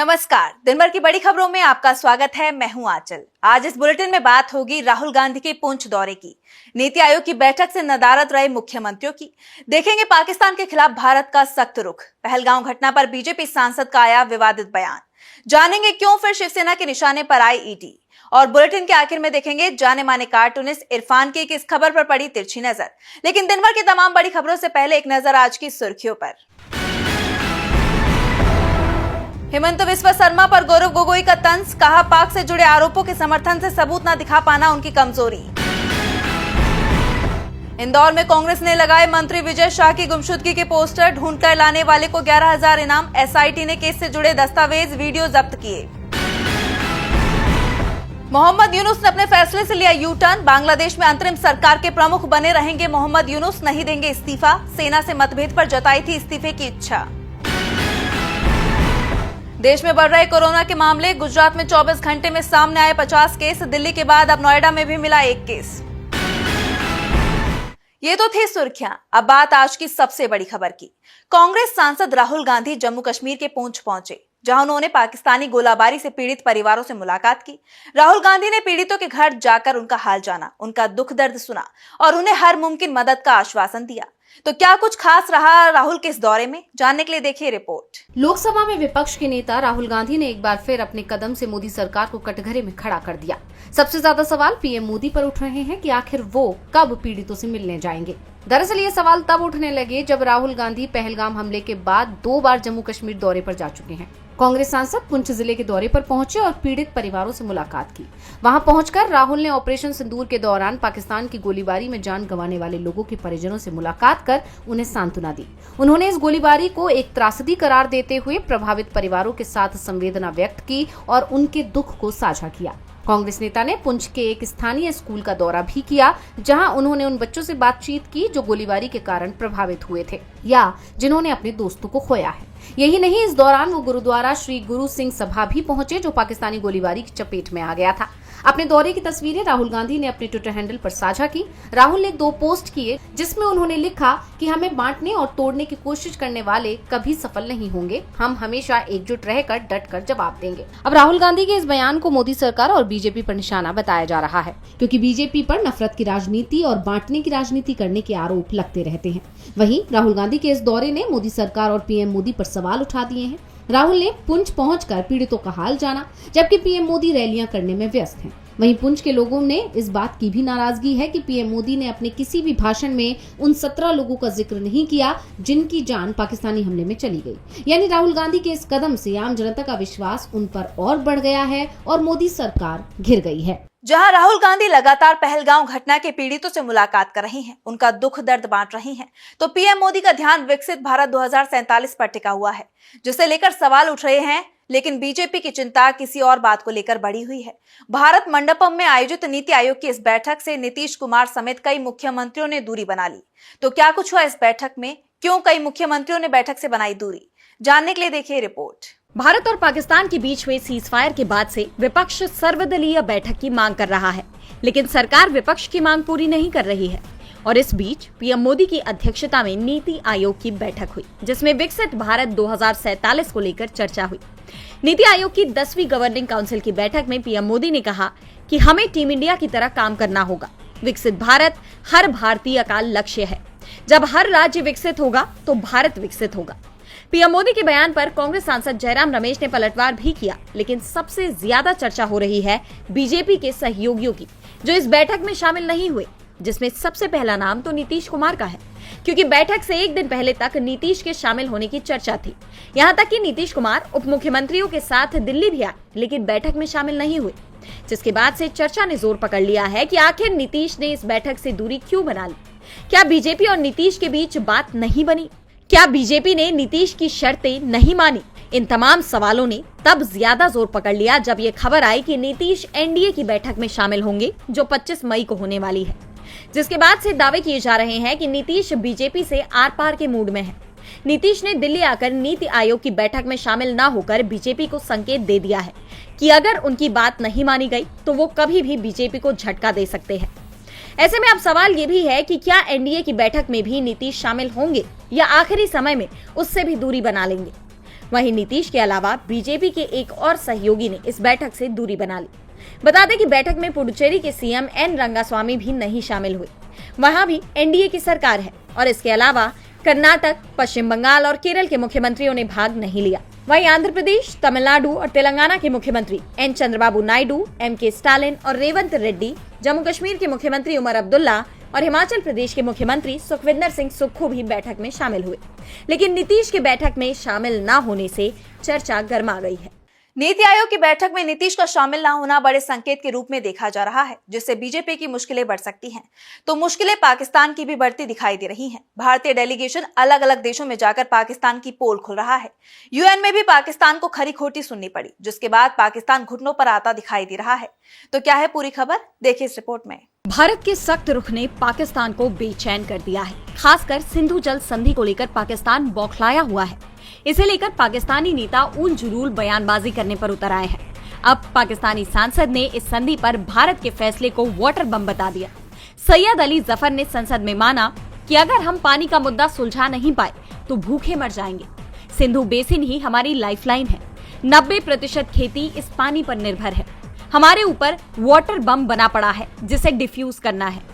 नमस्कार। दिन भर की बड़ी खबरों में आपका स्वागत है। मैं हूं आंचल। आज इस बुलेटिन में बात होगी राहुल गांधी के पुंछ दौरे की, नीति आयोग की बैठक से नदारद रहे मुख्यमंत्रियों की, देखेंगे पाकिस्तान के खिलाफ भारत का सख्त रुख, पहलगांव घटना पर बीजेपी सांसद का आया विवादित बयान, जानेंगे क्यों फिर शिवसेना के निशाने पर आई ईडी, और बुलेटिन के आखिर में देखेंगे जाने माने कार्टूनिस्ट इरफान की किस खबर पर पड़ी तिरछी नजर। लेकिन दिन भर की तमाम बड़ी खबरों से पहले एक नजर आज की सुर्खियों पर। हेमंत बिस्वा शर्मा पर गौरव गोगोई का तंज, कहा पाक से जुड़े आरोपों के समर्थन से सबूत न दिखा पाना उनकी कमजोरी। इंदौर में कांग्रेस ने लगाए मंत्री विजय शाह की गुमशुदगी के पोस्टर, ढूंढकर लाने वाले को 11,000 इनाम। एसआईटी ने केस से जुड़े दस्तावेज वीडियो जब्त किए। मोहम्मद यूनुस ने अपने फैसले से लिया यू टर्न, बांग्लादेश में अंतरिम सरकार के प्रमुख बने रहेंगे मोहम्मद यूनुस, नहीं देंगे इस्तीफा। सेना से मतभेद पर जताई थी इस्तीफे की इच्छा। देश में बढ़ रहे कोरोना के मामले, गुजरात में 24 घंटे में सामने आए 50 केस, दिल्ली के बाद अब नोएडा में भी मिला एक केस। ये तो थी सुर्खियां। अब बात आज की सबसे बड़ी खबर की। कांग्रेस सांसद राहुल गांधी जम्मू कश्मीर के पुंछ पहुंचे, जहां उन्होंने पाकिस्तानी गोलाबारी से पीड़ित परिवारों से मुलाकात की। राहुल गांधी ने पीड़ितों के घर जाकर उनका हाल जाना, उनका दुख दर्द सुना और उन्हें हर मुमकिन मदद का आश्वासन दिया। तो क्या कुछ खास रहा राहुल के इस दौरे में, जानने के लिए देखिए रिपोर्ट। लोकसभा में विपक्ष के नेता राहुल गांधी ने एक बार फिर अपने कदम से मोदी सरकार को कटघरे में खड़ा कर दिया। सबसे ज्यादा सवाल पीएम मोदी पर उठ रहे हैं कि आखिर वो कब पीड़ितों से मिलने जाएंगे। दरअसल ये सवाल तब उठने लगे जब राहुल गांधी पहलगाम हमले के बाद 2 बार जम्मू कश्मीर दौरे पर जा चुके हैं। कांग्रेस सांसद पुंछ जिले के दौरे पर पहुंचे और पीड़ित परिवारों से मुलाकात की। वहां पहुंचकर राहुल ने ऑपरेशन सिंदूर के दौरान पाकिस्तान की गोलीबारी में जान गंवाने वाले लोगों के परिजनों से मुलाकात कर उन्हें सांत्वना दी। उन्होंने इस गोलीबारी को एक त्रासदी करार देते हुए प्रभावित परिवारों के साथ संवेदना व्यक्त की और उनके दुख को साझा किया। कांग्रेस नेता ने पुंछ के एक स्थानीय स्कूल का दौरा भी किया, जहां उन्होंने उन बच्चों से बातचीत की जो गोलीबारी के कारण प्रभावित हुए थे या जिन्होंने अपने दोस्तों को खोया है। यही नहीं, इस दौरान वो गुरुद्वारा श्री गुरु सिंह सभा भी पहुंचे, जो पाकिस्तानी गोलीबारी की चपेट में आ गया था। अपने दौरे की तस्वीरें राहुल गांधी ने अपने ट्विटर हैंडल पर साझा की। राहुल ने 2 पोस्ट किए, जिसमें उन्होंने लिखा कि हमें बांटने और तोड़ने की कोशिश करने वाले कभी सफल नहीं होंगे, हम हमेशा एकजुट रहकर डटकर जवाब देंगे। अब राहुल गांधी के इस बयान को मोदी सरकार और बीजेपी पर निशाना बताया जा रहा है, क्योंकि बीजेपी पर नफरत की राजनीति और बांटने की राजनीति करने के आरोप लगते रहते हैं। वहीं राहुल गांधी के इस दौरे ने मोदी सरकार और पीएम मोदी पर सवाल उठा दिए हैं। राहुल ने पुंछ पहुंचकर पीड़ितों का हाल जाना, जबकि पीएम मोदी रैलियां करने में व्यस्त हैं। वहीं पुंछ के लोगों ने इस बात की भी नाराजगी है कि पीएम मोदी ने अपने किसी भी भाषण में उन 17 लोगों का जिक्र नहीं किया जिनकी जान पाकिस्तानी हमले में चली गई। यानी राहुल गांधी के इस कदम से आम जनता का विश्वास उन पर और बढ़ गया है और मोदी सरकार घिर गई है। जहां राहुल गांधी लगातार पहलगांव घटना के पीड़ितों से मुलाकात कर रही हैं, उनका दुख दर्द बांट रही हैं, तो पीएम मोदी का ध्यान विकसित भारत 2047 पर टिका हुआ है, जिसे लेकर सवाल उठ रहे हैं। लेकिन बीजेपी की चिंता किसी और बात को लेकर बढ़ी हुई है। भारत मंडपम में आयोजित नीति आयोग की इस बैठक से नीतीश कुमार समेत कई मुख्यमंत्रियों ने दूरी बना ली। तो क्या कुछ हुआ इस बैठक में, क्यों कई मुख्यमंत्रियों ने बैठक से बनाई दूरी, जानने के लिए देखिए रिपोर्ट। भारत और पाकिस्तान के बीच हुए सीजफायर के बाद से विपक्ष सर्वदलीय बैठक की मांग कर रहा है, लेकिन सरकार विपक्ष की मांग पूरी नहीं कर रही है। और इस बीच पीएम मोदी की अध्यक्षता में नीति आयोग की बैठक हुई, जिसमें विकसित भारत 2047 को लेकर चर्चा हुई। नीति आयोग की 10वीं गवर्निंग काउंसिल की बैठक में पीएम मोदी ने कहा कि हमें टीम इंडिया की तरह काम करना होगा। विकसित भारत हर भारतीय का लक्ष्य है। जब हर राज्य विकसित होगा तो भारत विकसित होगा। पीएम मोदी के बयान पर कांग्रेस सांसद जयराम रमेश ने पलटवार भी किया, लेकिन सबसे ज्यादा चर्चा हो रही है बीजेपी के सहयोगियों की, जो इस बैठक में शामिल नहीं हुए, जिसमें सबसे पहला नाम तो नीतीश कुमार का है, क्योंकि बैठक से एक दिन पहले तक नीतीश के शामिल होने की चर्चा थी। यहां तक कि नीतीश कुमार उप मुख्यमंत्रियों के साथ दिल्ली भी आए, लेकिन बैठक में शामिल नहीं हुए, जिसके बाद से चर्चा ने जोर पकड़ लिया है कि आखिर नीतीश ने इस बैठक से दूरी क्यों बना ली। क्या बीजेपी और नीतीश के बीच बात नहीं बनी? क्या बीजेपी ने नीतीश की शर्तें नहीं मानी? इन तमाम सवालों ने तब ज्यादा जोर पकड़ लिया जब ये खबर आई कि नीतीश एनडीए की बैठक में शामिल होंगे, जो 25 मई को होने वाली है, जिसके बाद से दावे किए जा रहे हैं कि नीतीश बीजेपी से आर पार के मूड में है। नीतीश ने दिल्ली आकर नीति आयोग की बैठक में शामिल न होकर बीजेपी को संकेत दे दिया है कि अगर उनकी बात नहीं मानी गई तो वो कभी भी बीजेपी को झटका दे सकते हैं। ऐसे में अब सवाल ये भी है कि क्या एनडीए की बैठक में भी नीतीश शामिल होंगे या आखिरी समय में उससे भी दूरी बना लेंगे। वहीं नीतीश के अलावा बीजेपी के एक और सहयोगी ने इस बैठक से दूरी बना ली। बता दें कि बैठक में पुडुचेरी के सीएम एन रंगास्वामी भी नहीं शामिल हुए। वहां भी एनडीए की सरकार है और इसके अलावा कर्नाटक, पश्चिम बंगाल और केरल के मुख्यमंत्रियों ने भाग नहीं लिया। वहीं आंध्र प्रदेश, तमिलनाडु और तेलंगाना के मुख्यमंत्री एन चंद्रबाबू नायडू, एम.के. स्टालिन और रेवंत रेड्डी, जम्मू कश्मीर के मुख्यमंत्री उमर अब्दुल्ला और हिमाचल प्रदेश के मुख्यमंत्री सुखविंदर सिंह सुक्खू भी बैठक में शामिल हुए। लेकिन नीतीश के बैठक में शामिल न होने से चर्चा गर्मा गई है। नीति आयोग की बैठक में नीतीश का शामिल न होना बड़े संकेत के रूप में देखा जा रहा है, जिससे बीजेपी की मुश्किलें बढ़ सकती हैं। तो मुश्किलें पाकिस्तान की भी बढ़ती दिखाई दे रही हैं। भारतीय डेलीगेशन अलग अलग देशों में जाकर पाकिस्तान की पोल खोल रहा है। यूएन में भी पाकिस्तान को खरी खोटी सुननी पड़ी, जिसके बाद पाकिस्तान घुटनों पर आता दिखाई दे रहा है। तो क्या है पूरी खबर, देखिए इस रिपोर्ट में। भारत के सख्त रुख ने पाकिस्तान को बेचैन कर दिया है। खासकर सिंधु जल संधि को लेकर पाकिस्तान बौखलाया हुआ है। इसे लेकर पाकिस्तानी नेता उल जुलूल बयानबाजी करने पर उतर आए हैं। अब पाकिस्तानी सांसद ने इस संधि पर भारत के फैसले को वाटर बम बता दिया। सैयद अली जफर ने संसद में माना कि अगर हम पानी का मुद्दा सुलझा नहीं पाए तो भूखे मर जाएंगे। सिंधु बेसिन ही हमारी लाइफलाइन है। 90% खेती इस पानी पर निर्भर है। हमारे ऊपर वाटर बम बना पड़ा है जिसे डिफ्यूज करना है।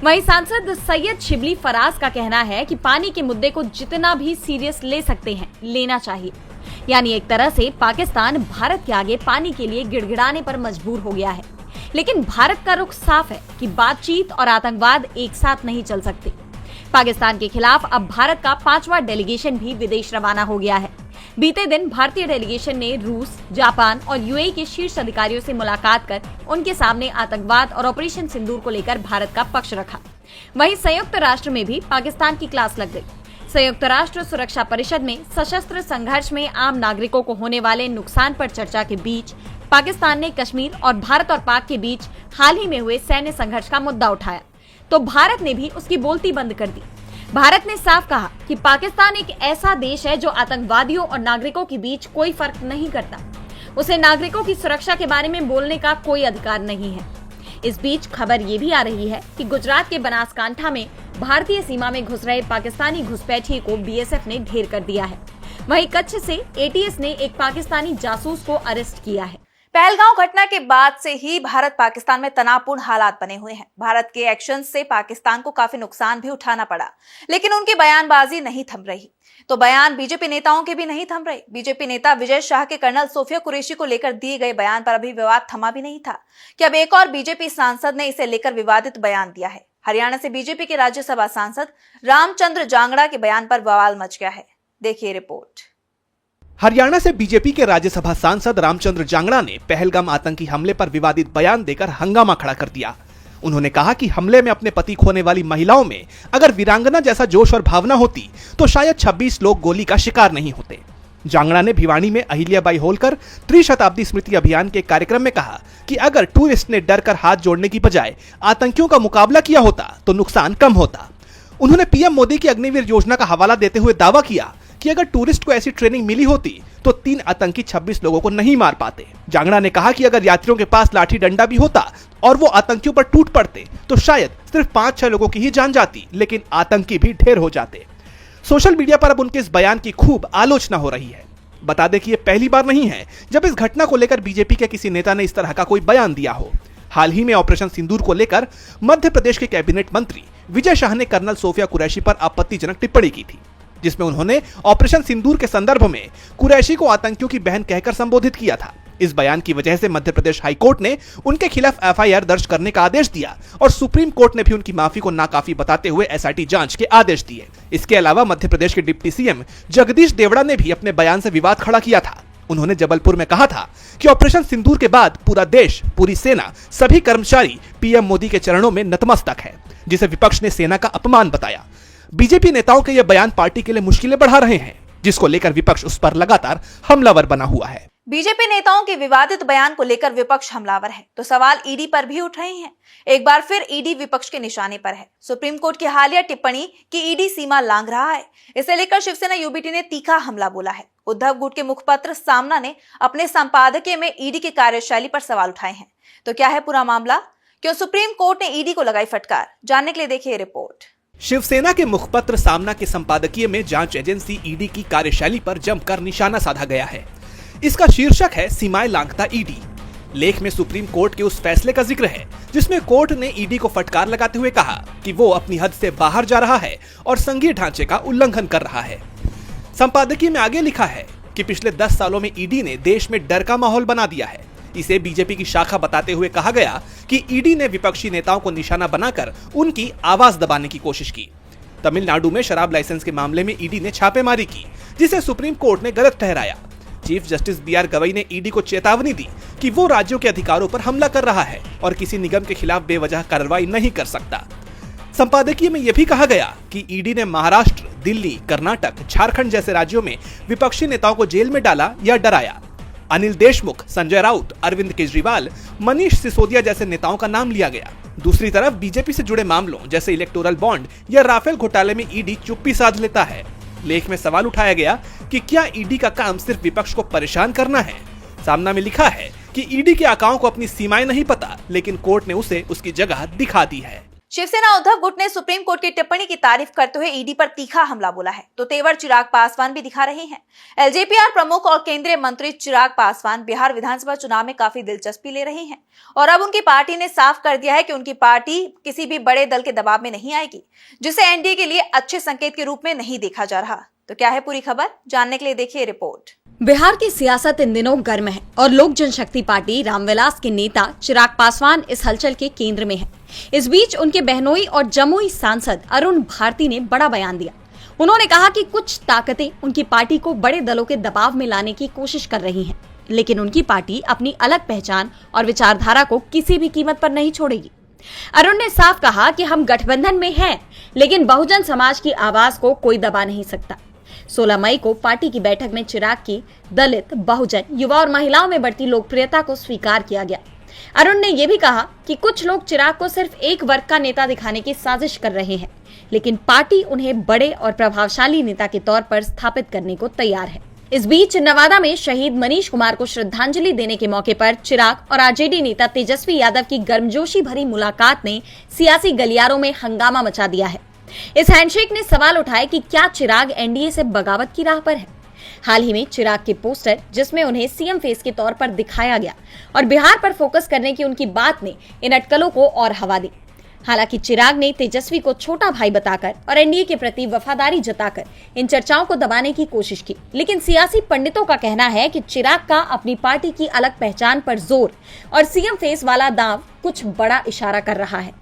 वहीं सांसद सैयद शिबली फराज का कहना है कि पानी के मुद्दे को जितना भी सीरियस ले सकते हैं लेना चाहिए। यानी एक तरह से पाकिस्तान भारत के आगे पानी के लिए गिड़गिड़ाने पर मजबूर हो गया है। लेकिन भारत का रुख साफ है कि बातचीत और आतंकवाद एक साथ नहीं चल सकते। पाकिस्तान के खिलाफ अब भारत का 5वां डेलीगेशन भी विदेश रवाना हो गया है। बीते दिन भारतीय डेलीगेशन ने रूस, जापान और यूएई के शीर्ष अधिकारियों से मुलाकात कर उनके सामने आतंकवाद और ऑपरेशन सिंदूर को लेकर भारत का पक्ष रखा। वहीं संयुक्त राष्ट्र में भी पाकिस्तान की क्लास लग गई। संयुक्त राष्ट्र सुरक्षा परिषद में सशस्त्र संघर्ष में आम नागरिकों को होने वाले नुकसान पर चर्चा के बीच पाकिस्तान ने कश्मीर और भारत और पाक के बीच हाल ही में हुए सैन्य संघर्ष का मुद्दा उठाया, तो भारत ने भी उसकी बोलती बंद कर दी। भारत ने साफ कहा कि पाकिस्तान एक ऐसा देश है जो आतंकवादियों और नागरिकों के बीच कोई फर्क नहीं करता। उसे नागरिकों की सुरक्षा के बारे में बोलने का कोई अधिकार नहीं है। इस बीच खबर ये भी आ रही है कि गुजरात के बनासकांठा में भारतीय सीमा में घुस रहे पाकिस्तानी घुसपैठिए को बीएसएफ ने ढेर कर दिया है। वहीं कच्छ से एटीएस ने एक पाकिस्तानी जासूस को अरेस्ट किया है। पहलगांव घटना के बाद से ही भारत पाकिस्तान में तनावपूर्ण हालात बने हुए हैं। भारत के एक्शन से पाकिस्तान को काफी नुकसान भी उठाना पड़ा, लेकिन उनकी बयानबाजी नहीं थम रही। तो बयान बीजेपी नेताओं के भी नहीं थम रहे। बीजेपी नेता विजय शाह के कर्नल सोफिया कुरैशी को लेकर दिए गए बयान पर अभी विवाद थमा भी नहीं था कि अब एक और बीजेपी सांसद ने इसे लेकर विवादित बयान दिया है। हरियाणा से बीजेपी के राज्यसभा सांसद रामचंद्र जांगड़ा के बयान पर बवाल मच गया है। देखिए रिपोर्ट। हरियाणा से बीजेपी के राज्यसभा सांसद रामचंद्र जांगड़ा ने पहलगाम आतंकी हमले पर विवादित बयान देकर हंगामा खड़ा कर दिया। उन्होंने कहा कि हमले में अपने पति खोने वाली महिलाओं में अगर वीरांगना जैसा जोश और भावना होती तो शायद 26 लोग गोली का शिकार नहीं होते। जांगड़ा ने भिवानी में अहिल्याबाई होलकर त्रिशताब्दी स्मृति अभियान के कार्यक्रम में कहा कि अगर टूरिस्ट ने डर कर हाथ जोड़ने की बजाय आतंकियों का मुकाबला किया होता तो नुकसान कम होता। उन्होंने पीएम मोदी की अग्निवीर योजना का हवाला देते हुए दावा किया कि अगर टूरिस्ट को ऐसी ट्रेनिंग मिली होती तो 3 आतंकी 26 लोगों को नहीं मार पाते। जांगड़ा ने कहा कि अगर यात्रियों के पास लाठी डंडा भी होता और वो आतंकियों पर टूट पड़ते तो शायद सिर्फ 5-6 लोगों की ही जान जाती, लेकिन आतंकी भी ढेर हो जाते। सोशल मीडिया पर अब उनके इस बयान की खूब आलोचना हो रही है। बता दें कि ये पहली बार नहीं है जब इस घटना को लेकर बीजेपी के किसी नेता ने इस तरह का कोई बयान दिया हो। हाल ही में ऑपरेशन सिंदूर को लेकर मध्य प्रदेश के कैबिनेट मंत्री विजय शाह ने कर्नल सोफिया कुरैशी पर आपत्तिजनक टिप्पणी की थी, जिसमें उन्होंने ऑपरेशन सिंदूर के संदर्भ में कुरैशी को आतंकियों की बहन कहकर संबोधित किया था। इस बयान की वजह से मध्य प्रदेश हाई कोर्ट ने उनके खिलाफ एफआईआर दर्ज करने का आदेश दिया और सुप्रीम कोर्ट ने भी उनकी माफी को नाकाफी बताते हुए एसआईटी जांच के आदेश दिए। इसके अलावा मध्य प्रदेश के डिप्टी सीएम जगदीश देवड़ा ने भी अपने बयान से विवाद खड़ा किया था। उन्होंने जबलपुर में कहा था कि ऑपरेशन सिंदूर के बाद पूरा देश, पूरी सेना, सभी कर्मचारी पीएम मोदी के चरणों में नतमस्तक है, जिसे विपक्ष ने सेना का अपमान बताया। बीजेपी नेताओं के ये बयान पार्टी के लिए मुश्किलें बढ़ा रहे हैं, जिसको लेकर विपक्ष उस पर लगातार हमलावर बना हुआ है। बीजेपी नेताओं के विवादित बयान को लेकर विपक्ष हमलावर है, तो सवाल ईडी पर भी उठ रहे हैं। एक बार फिर ईडी विपक्ष के निशाने पर है। सुप्रीम कोर्ट की हालिया टिप्पणी कि ईडी सीमा लांघ रहा है, इसे लेकर शिवसेना यूबीटी ने तीखा हमला बोला है। उद्धव गुट के मुखपत्र सामना ने अपने संपादकीय में ईडी की कार्यशैली पर सवाल उठाए हैं। तो क्या है पूरा मामला? क्यों सुप्रीम कोर्ट ने ईडी को लगाई फटकार? जानने के लिए देखिए रिपोर्ट। शिवसेना के मुखपत्र सामना के संपादकीय में जांच एजेंसी ईडी की कार्यशैली पर जमकर निशाना साधा गया है। इसका शीर्षक है सीमाएं लांघता ईडी। लेख में सुप्रीम कोर्ट के उस फैसले का जिक्र है जिसमें कोर्ट ने ईडी को फटकार लगाते हुए कहा कि वो अपनी हद से बाहर जा रहा है और संघीय ढांचे का उल्लंघन कर रहा है। संपादकीय में आगे लिखा है कि पिछले 10 सालों में ईडी ने देश में डर का माहौल बना दिया है। इसे बीजेपी की शाखा बताते हुए कहा गया कि ईडी ने विपक्षी नेताओं को निशाना बनाकर उनकी आवाज दबाने की कोशिश की। तमिलनाडु में शराब लाइसेंस के मामले में ईडी ने छापेमारी की, जिसे सुप्रीम कोर्ट ने गलत ठहराया। चीफ जस्टिस BR गवई ने ईडी को चेतावनी दी कि वो राज्यों के अधिकारों पर हमला कर रहा है और किसी निगम के खिलाफ बेवजह कार्रवाई नहीं कर सकता। संपादकीय में यह भी कहा गया कि ईडी ने महाराष्ट्र, दिल्ली, कर्नाटक, झारखंड जैसे राज्यों में विपक्षी नेताओं को जेल में डाला या डराया। अनिल देशमुख, संजय राउत, अरविंद केजरीवाल, मनीष सिसोदिया जैसे नेताओं का नाम लिया गया। दूसरी तरफ बीजेपी से जुड़े मामलों जैसे इलेक्टोरल बॉन्ड या राफेल घोटाले में ईडी चुप्पी साध लेता है। लेख में सवाल उठाया गया कि क्या ईडी का काम सिर्फ विपक्ष को परेशान करना है। सामना में लिखा है कि ईडी के आकाओं को अपनी सीमाएं नहीं पता, लेकिन कोर्ट ने उसे उसकी जगह दिखा दी है। शिवसेना उद्धव गुट ने सुप्रीम कोर्ट की टिप्पणी की तारीफ करते हुए ईडी पर तीखा हमला बोला है, तो तेवर चिराग पासवान भी दिखा रहे हैं। एलजेपी प्रमुख और केंद्रीय मंत्री चिराग पासवान बिहार विधानसभा चुनाव में काफी दिलचस्पी ले रहे हैं और अब उनकी पार्टी ने साफ कर दिया है कि उनकी पार्टी किसी भी बड़े दल के दबाव में नहीं आएगी, जिसे एनडीए के लिए अच्छे संकेत के रूप में नहीं देखा जा रहा। तो क्या है पूरी खबर, जानने के लिए देखिए रिपोर्ट। बिहार की सियासत इन दिनों गर्म है और लोक जनशक्ति पार्टी रामविलास के नेता चिराग पासवान इस हलचल के केंद्र में है। इस बीच उनके बहनोई और जमुई सांसद अरुण भारती ने बड़ा बयान दिया। उन्होंने कहा कि कुछ ताकतें उनकी पार्टी को बड़े दलों के दबाव में लाने की कोशिश कर रही हैं, लेकिन उनकी पार्टी अपनी अलग पहचान और विचारधारा को किसी भी कीमत पर नहीं छोड़ेगी। अरुण ने साफ कहा कि हम गठबंधन में हैं, लेकिन बहुजन समाज की आवाज को कोई दबा नहीं सकता। 16 मई को पार्टी की बैठक में चिराग की दलित, बहुजन, युवा और महिलाओं में बढ़ती लोकप्रियता को स्वीकार किया गया। अरुण ने यह भी कहा कि कुछ लोग चिराग को सिर्फ एक वर्ग का नेता दिखाने की साजिश कर रहे हैं, लेकिन पार्टी उन्हें बड़े और प्रभावशाली नेता के तौर पर स्थापित करने को तैयार है। इस बीच नवादा में शहीद मनीष कुमार को श्रद्धांजलि देने के मौके पर चिराग और आरजेडी नेता तेजस्वी यादव की गर्मजोशी भरी मुलाकात ने सियासी गलियारों में हंगामा मचा दिया है। इस हैंडशेक ने सवाल उठाए कि क्या चिराग एनडीए से बगावत की राह पर है। हाल ही में चिराग के पोस्टर जिसमें उन्हें सीएम फेस के तौर पर दिखाया गया और बिहार पर फोकस करने की उनकी बात ने इन अटकलों को और हवा दी। हालांकि चिराग ने तेजस्वी को छोटा भाई बताकर और एनडीए के प्रति वफादारी जताकर इन चर्चाओं को दबाने की कोशिश की, लेकिन सियासी पंडितों का कहना है कि चिराग का अपनी पार्टी की अलग पहचान पर जोर और सीएम फेस वाला दांव कुछ बड़ा इशारा कर रहा है।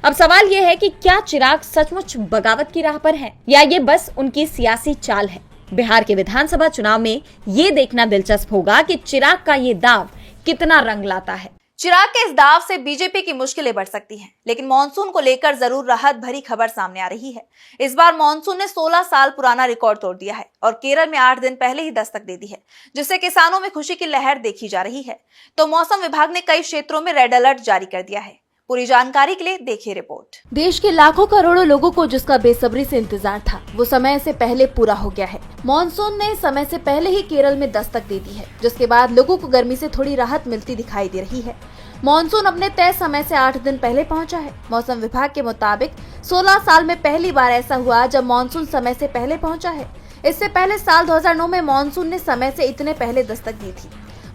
अब सवाल यह है कि क्या चिराग सचमुच बगावत की राह पर है या ये बस उनकी सियासी चाल है। बिहार के विधानसभा चुनाव में ये देखना दिलचस्प होगा कि चिराग का ये दाव कितना रंग लाता है। चिराग के इस दाव से बीजेपी की मुश्किलें बढ़ सकती हैं, लेकिन मॉनसून को लेकर जरूर राहत भरी खबर सामने आ रही है। इस बार मॉनसून ने 16 साल पुराना रिकॉर्ड तोड़ दिया है और केरल में 8 दिन पहले ही दस्तक दे दी है, जिससे किसानों में खुशी की लहर देखी जा रही है। तो मौसम विभाग ने कई क्षेत्रों में रेड अलर्ट जारी कर दिया है। पूरी जानकारी के लिए देखिए रिपोर्ट। देश के लाखों करोड़ों लोगों को जिसका बेसब्री से इंतजार था, वो समय से पहले पूरा हो गया है। मॉनसून ने समय से पहले ही केरल में दस्तक दे दी है, जिसके बाद लोगों को गर्मी से थोड़ी राहत मिलती दिखाई दे रही है। मॉनसून अपने तय समय से 8 दिन पहले पहुंचा है। मौसम विभाग के मुताबिक 16 साल में पहली बार ऐसा हुआ जब मॉनसून समय से पहले पहुंचा है। इससे पहले साल 2009 में मॉनसून ने समय से इतने पहले दस्तक दी थी।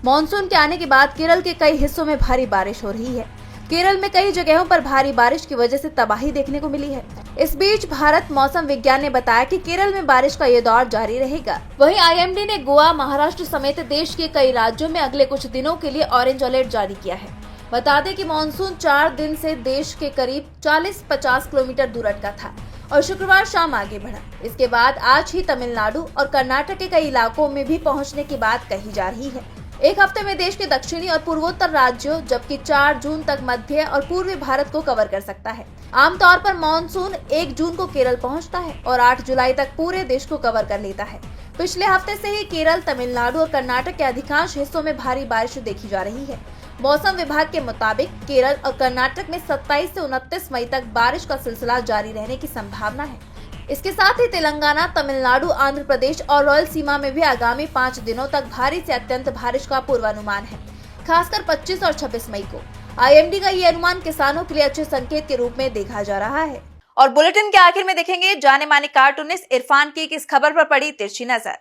मॉनसून के आने के बाद केरल के कई हिस्सों में भारी बारिश हो रही है। केरल में कई जगहों पर भारी बारिश की वजह से तबाही देखने को मिली है। इस बीच भारत मौसम विज्ञान ने बताया कि केरल में बारिश का ये दौर जारी रहेगा। वहीं आईएमडी ने गोवा, महाराष्ट्र समेत देश के कई राज्यों में अगले कुछ दिनों के लिए ऑरेंज अलर्ट जारी किया है। बता दें कि मॉनसून 4 दिन से देश के करीब 40-50 किलोमीटर दूर अटका था और शुक्रवार शाम आगे बढ़ा। इसके बाद आज ही तमिलनाडु और कर्नाटक के कई इलाकों में भी पहुंचने की बात कही जा रही है। एक हफ्ते में देश के दक्षिणी और पूर्वोत्तर राज्यों जबकि 4 जून तक मध्य और पूर्वी भारत को कवर कर सकता है। आमतौर पर मॉनसून 1 जून को केरल पहुंचता है और 8 जुलाई तक पूरे देश को कवर कर लेता है। पिछले हफ्ते से ही केरल, तमिलनाडु और कर्नाटक के अधिकांश हिस्सों में भारी बारिश देखी जा रही है। मौसम विभाग के मुताबिक केरल और कर्नाटक में 27 से 29 मई तक बारिश का सिलसिला जारी रहने की संभावना है। इसके साथ ही तेलंगाना, तमिलनाडु, आंध्र प्रदेश और रॉयल सीमा में भी आगामी 5 दिनों तक भारी से अत्यंत बारिश का पूर्वानुमान है, खासकर 25 और 26 मई को। आईएमडी का ये अनुमान किसानों के लिए अच्छे संकेत के रूप में देखा जा रहा है। और बुलेटिन के आखिर में देखेंगे जाने माने कार्टूनिस्ट इरफान की किस खबर पर पड़ी तिरछी नजर।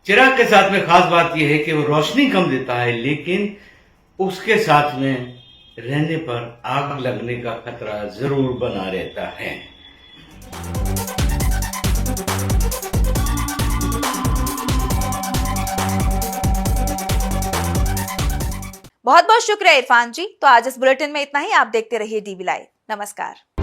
चिराग के साथ में खास बात यह है कि वो रोशनी कम देता है, लेकिन उसके साथ में रहने पर आग लगने का खतरा जरूर बना रहता है। बहुत बहुत शुक्रिया इरफान जी। तो आज इस बुलेटिन में इतना ही। आप देखते रहिए डीवी लाइव। नमस्कार।